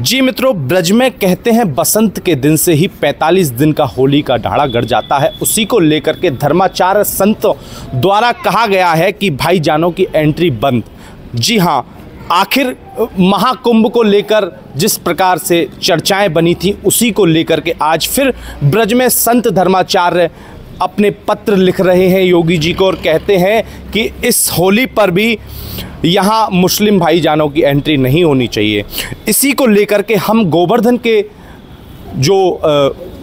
जी मित्रों, ब्रज में कहते हैं बसंत के दिन से ही 45 दिन का होली का ढाड़ा गड़ जाता है। उसी को लेकर के धर्माचार्य संतों द्वारा कहा गया है कि भाईजानों की एंट्री बंद। जी हाँ, आखिर महाकुंभ को लेकर जिस प्रकार से चर्चाएं बनी थी उसी को लेकर के आज फिर ब्रज में संत धर्माचार्य अपने पत्र लिख रहे हैं योगी जी को और कहते हैं कि इस होली पर भी यहाँ मुस्लिम भाईजानों की एंट्री नहीं होनी चाहिए। इसी को लेकर के हम गोवर्धन के जो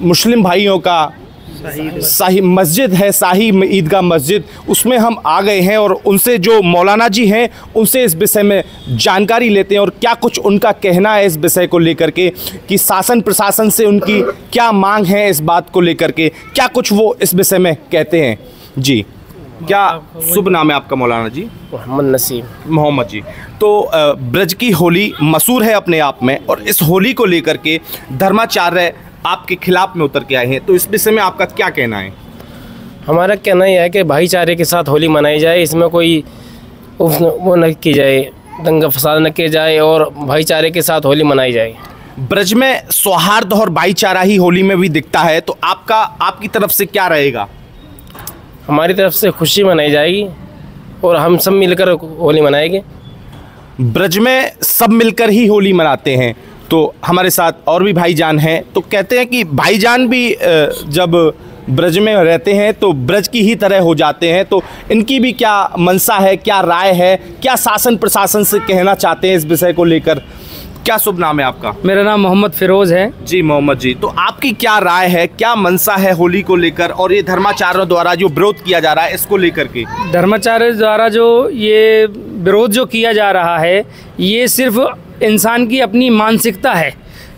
मुस्लिम भाइयों का शाही मस्जिद है, शाही ईदगाह मस्जिद, उसमें हम आ गए हैं और उनसे जो मौलाना जी हैं उनसे इस विषय में जानकारी लेते हैं और क्या कुछ उनका कहना है इस विषय को लेकर के कि शासन प्रशासन से उनकी क्या मांग है, इस बात को लेकर के क्या कुछ वो इस विषय में कहते हैं। जी, क्या शुभ नाम है आपका मौलाना जी? मोहम्मद नसीम। मोहम्मद जी, तो ब्रज की होली मशहूर है अपने आप में और इस होली को लेकर के धर्माचार्य आपके खिलाफ में उतर के आए हैं, तो इस विषय में आपका क्या कहना है? हमारा कहना यह है कि भाईचारे के साथ होली मनाई जाए, इसमें कोई वो न की जाए, दंगा फसाद न किया जाए और भाईचारे के साथ होली मनाई जाए। ब्रज में सौहार्द और भाईचारा ही होली में भी दिखता है, तो आपकी तरफ से क्या रहेगा? हमारी तरफ से खुशी मनाई जाएगी और हम सब मिलकर होली मनाएंगे। ब्रज में सब मिलकर ही होली मनाते हैं, तो हमारे साथ और भी भाईजान हैं, तो कहते हैं कि भाईजान भी जब ब्रज में रहते हैं तो ब्रज की ही तरह हो जाते हैं, तो इनकी भी क्या मंशा है, क्या राय है, क्या शासन प्रशासन से कहना चाहते हैं इस विषय को लेकर? क्या शुभ नाम है आपका? मेरा नाम मोहम्मद फिरोज़ है। जी मोहम्मद जी, तो आपकी क्या राय है, क्या मंशा है होली को लेकर और ये धर्माचार्यों द्वारा जो विरोध किया जा रहा है इसको लेकर के? धर्माचार्य द्वारा जो ये विरोध जो किया जा रहा है ये सिर्फ इंसान की अपनी मानसिकता है।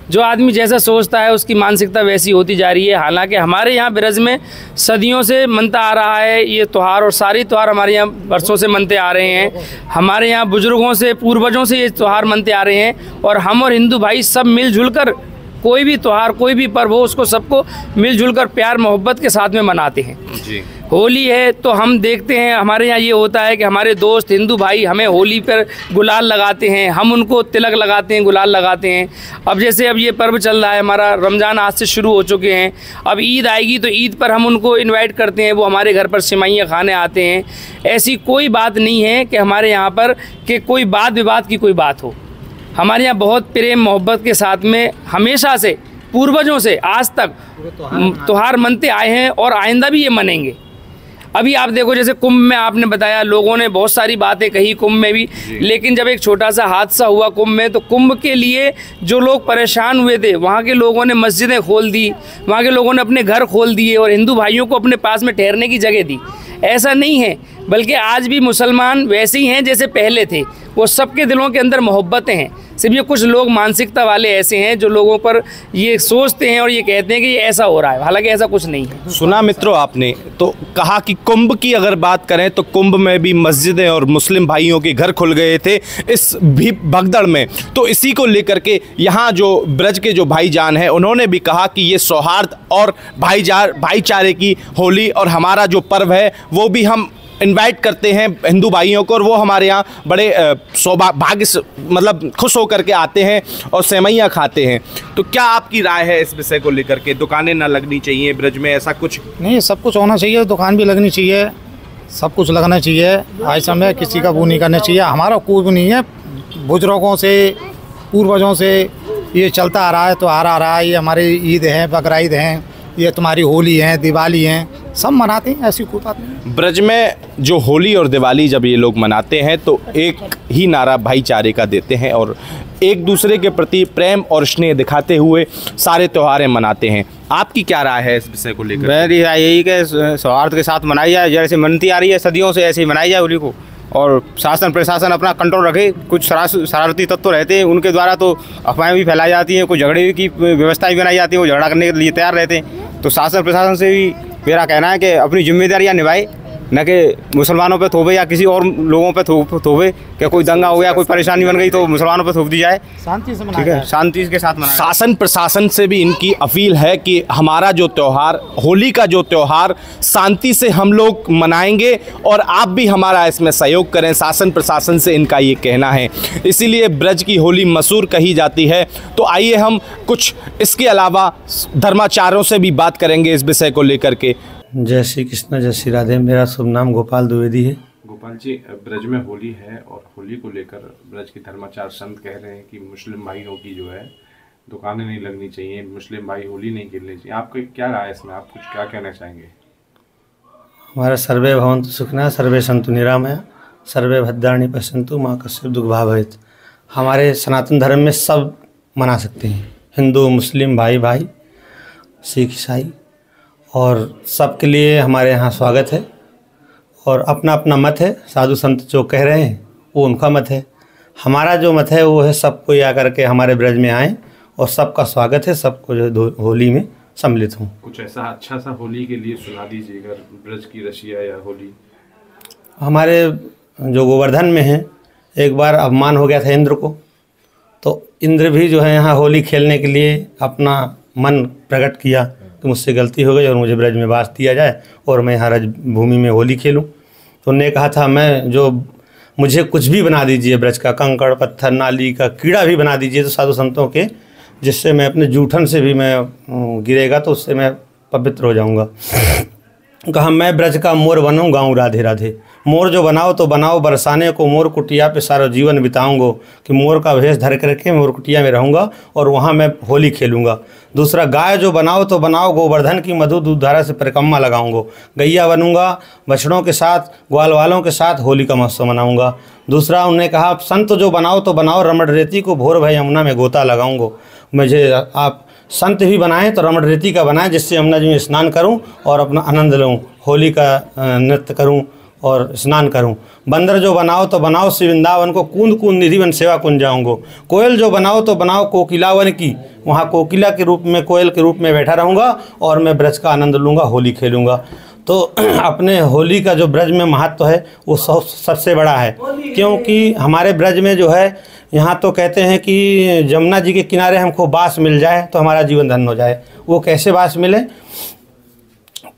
जो आदमी जैसा सोचता है उसकी मानसिकता वैसी होती जा रही है। हालांकि हमारे यहाँ ब्रज में सदियों से मनता आ रहा है ये त्यौहार और सारे त्यौहार हमारे यहाँ वर्षों से मनते आ रहे हैं। हमारे यहाँ बुजुर्गों से, पूर्वजों से ये त्यौहार मनते आ रहे हैं और हम और हिंदू भाई सब मिलजुल कर कोई भी त्यौहार, कोई भी पर्व हो उसको सबको मिलजुल कर प्यार मोहब्बत के साथ में मनाते हैं। जी, होली है तो हम देखते हैं हमारे यहाँ ये होता है कि हमारे दोस्त हिंदू भाई हमें होली पर गुलाल लगाते हैं, हम उनको तिलक लगाते हैं, गुलाल लगाते हैं। अब जैसे अब ये पर्व चल रहा है हमारा, रमज़ान आज से शुरू हो चुके हैं, अब ईद आएगी तो ईद पर हम उनको इनवाइट करते हैं, वो हमारे घर पर सिमाइयाँ खाने आते हैं। ऐसी कोई बात नहीं है कि हमारे यहाँ पर कि कोई वाद विवाद की कोई बात हो। हमारे यहाँ बहुत प्रेम मोहब्बत के साथ में हमेशा से पूर्वजों से आज तक त्यौहार मनते आए हैं और आइंदा भी ये मनेंगे। अभी आप देखो जैसे कुंभ में आपने बताया, लोगों ने बहुत सारी बातें कही कुंभ में भी, लेकिन जब एक छोटा सा हादसा हुआ कुंभ में तो कुंभ के लिए जो लोग परेशान हुए थे वहाँ के लोगों ने मस्जिदें खोल दी, वहाँ के लोगों ने अपने घर खोल दिए और हिंदू भाइयों को अपने पास में ठहरने की जगह दी। ऐसा नहीं है, बल्कि आज भी मुसलमान वैसे ही हैं जैसे पहले थे। वो सबके दिलों के अंदर मोहब्बतें हैं, सिर्फ ये कुछ लोग मानसिकता वाले ऐसे हैं जो लोगों पर ये सोचते हैं और ये कहते हैं कि ये ऐसा हो रहा है, हालांकि ऐसा कुछ नहीं है। सुना मित्रों आपने, तो कहा कि कुंभ की अगर बात करें तो कुंभ में भी मस्जिदें और मुस्लिम भाइयों के घर खुल गए थे इस भी भगदड़ में। तो इसी को लेकर के यहाँ जो ब्रज के जो भाईजान हैं उन्होंने भी कहा कि ये सौहार्द और भाईचारे की होली और हमारा जो पर्व है वो भी हम इनवाइट करते हैं हिंदू भाइयों को और वो हमारे यहाँ बड़े सौभाग्य से मतलब खुश होकर के आते हैं और सेवइयाँ खाते हैं। तो क्या आपकी राय है इस विषय को लेकर के? दुकानें ना लगनी चाहिए ब्रज में, ऐसा कुछ नहीं, सब कुछ होना चाहिए, दुकान भी लगनी चाहिए, सब कुछ लगना चाहिए। आज समय किसी का वो नहीं करना चाहिए। हमारा कोई भी नहीं है, बुजुर्गों से पूर्वजों से ये चलता आ रहा है, तो आ रहा है। ये हमारी ईद है, बकरा ईद हैं, ये तुम्हारी होली है, दिवाली हैं, सब मनाते हैं, ऐसी कोई बात नहीं। ब्रज में जो होली और दिवाली जब ये लोग मनाते हैं तो एक ही नारा भाईचारे का देते हैं और एक दूसरे के प्रति प्रेम और स्नेह दिखाते हुए सारे त्योहारें मनाते हैं। आपकी क्या राय है इस विषय को लेकर? मेरी राय यही कि सौहार्द के साथ मनाई जाए, जैसे मनती आ रही है सदियों से ऐसे ही मनाई जाए होली को, और शासन प्रशासन अपना कंट्रोल रखे। कुछ शरारती तत्व रहते हैं, उनके द्वारा तो अफवाहें भी फैलाई जाती हैं, कुछ झगड़े की व्यवस्था भी बनाई जाती है, वो झगड़ा करने के लिए तैयार रहते हैं। तो शासन प्रशासन से भी मेरा कहना है कि अपनी जिम्मेदारियां निभाए न कि मुसलमानों पे थोपे या किसी और लोगों पे थोपे कि कोई दंगा हो गया, कोई परेशानी बन गई तो मुसलमानों पे थोप दी जाए। शांति से ठीक है, शांति के साथ मनाया। शासन प्रशासन से भी इनकी अपील है कि हमारा जो त्यौहार, होली का जो त्यौहार, शांति से हम लोग मनाएंगे और आप भी हमारा इसमें सहयोग करें। शासन प्रशासन से इनका ये कहना है, इसीलिए ब्रज की होली मशहूर कही जाती है। तो आइए हम कुछ इसके अलावा धर्माचार्यों से भी बात करेंगे इस विषय को लेकर के। जय श्री कृष्ण, जय श्री राधे। मेरा शुभ नाम गोपाल द्विवेदी है। गोपाल जी, ब्रज में होली है और होली को लेकर ब्रज के धर्माचार्य संत कह रहे हैं कि मुस्लिम भाइयों की जो है दुकानें नहीं लगनी चाहिए, मुस्लिम भाई होली नहीं खेलनी चाहिए। आपकी क्या राय है इसमें, आप कुछ क्या कहना चाहेंगे? हमारा सर्वे भवन्तु सुखिनः, सर्वे सन्तु निरामया, सर्वे भद्राणि पश्यन्तु मा कश्चित् दुःखभाग् भवेत्। हमारे सनातन धर्म में सब मना सकते हैं, हिंदू मुस्लिम भाई भाई, सिख ईसाई, और सबके लिए हमारे यहाँ स्वागत है। और अपना अपना मत है, साधु संत जो कह रहे हैं वो उनका मत है। हमारा जो मत है वो है सब कोई आकर के हमारे ब्रज में आए और सबका स्वागत है, सबको जो होली में सम्मिलित हों। कुछ ऐसा अच्छा सा होली के लिए सुना दीजिए, अगर ब्रज की रसिया या होली। हमारे जो गोवर्धन में है, एक बार अपमान हो गया था इंद्र को, तो इंद्र भी जो है यहाँ होली खेलने के लिए अपना मन प्रकट किया कि मुझसे गलती हो गई और मुझे ब्रज में वास दिया जाए और मैं यहाँ रज भूमि में होली खेलूँ। तो उन्होंने कहा था मैं जो मुझे कुछ भी बना दीजिए ब्रज का, कंकड़ पत्थर नाली का कीड़ा भी बना दीजिए तो साधु संतों के, जिससे मैं अपने जूठन से भी मैं गिरेगा तो उससे मैं पवित्र हो जाऊँगा। कहा मैं ब्रज का मोर बनूँ गाऊँ राधे राधे। मोर जो बनाओ तो बनाओ बरसाने को, मोर कुटिया पे सारा जीवन बिताऊंगा, कि मोर का भेष धर करके मोर कुटिया में रहूँगा और वहाँ मैं होली खेलूँगा। दूसरा, गाय जो बनाओ तो बनाओ गोवर्धन की मधु दूध धारा से परिक्रमा लगाऊंगा। गैया बनूंगा, बछड़ों के साथ ग्वाल वालों के साथ होली का महोत्सव मनाऊंगा। दूसरा उन्होंने कहा संत जो बनाओ तो बनाओ, रमण रेती को भोर भई यमुना में गोता लगाऊंगा। मुझे आप संत भी बनाएं तो रमण रेती का बनाएं, जिससे यमुना जी में स्नान करूं और अपना आनंद लूं, होली का नृत्य करूं और स्नान करूं। बंदर जो बनाओ तो बनाओ श्री वृंदावन को, कूंद कूंद निधि वन सेवा कुंज जाऊंगो। कोयल जो बनाओ तो बनाओ कोकिलावन की, वहाँ कोकिला के रूप में, कोयल के रूप में बैठा रहूँगा और मैं ब्रज का आनंद लूँगा, होली खेलूँगा। तो अपने होली का जो ब्रज में महत्व है वो सबसे बड़ा है, क्योंकि हमारे ब्रज में जो है यहाँ तो कहते हैं कि जमुना जी के किनारे हमको बास मिल जाए तो हमारा जीवन धन्य हो जाए। वो कैसे बास मिले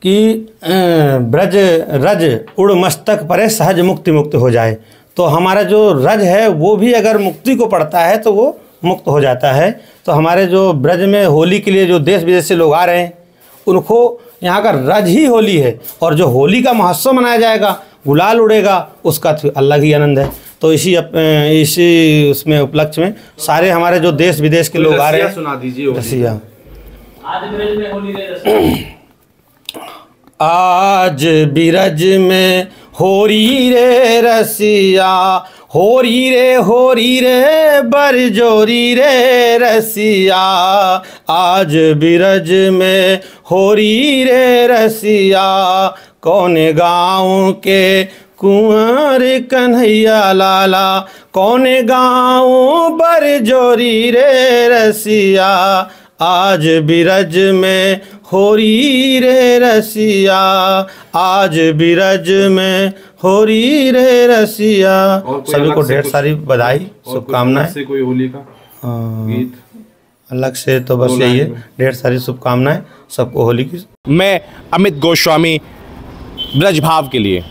कि ब्रज रज उड़ मस्तक परे सहज मुक्ति मुक्त हो जाए। तो हमारा जो रज है वो भी अगर मुक्ति को पड़ता है तो वो मुक्त हो जाता है। तो हमारे जो ब्रज में होली के लिए जो देश विदेश से लोग आ रहे हैं उनको यहाँ का रज ही होली है, और जो होली का महोत्सव मनाया जाएगा, गुलाल उड़ेगा, उसका तो अलग ही आनंद है। तो इसी उसमें उपलक्ष्य में सारे हमारे जो देश विदेश के लोग आ रहे हैं, सुना दीजिए रसिया। आज बिरज में होली रे रसिया, होरी रे बरजोरी रे रसिया। आज बिरज में होरी रे रसिया, कौन गाँव के कुंवर कन्हैया लाला, कौन गाँव बरजोरी रे रसिया। आज बिरज में होरी रे रसिया, आज बिरज में होरी रे रसिया। सभी को ढेर सारी बधाई, शुभकामनाएं। कोई होली का गीत अलग से तो बस यही है, ढेर सारी शुभकामनाएं सबको होली की। मैं अमित गोस्वामी, ब्रज भाव के लिए।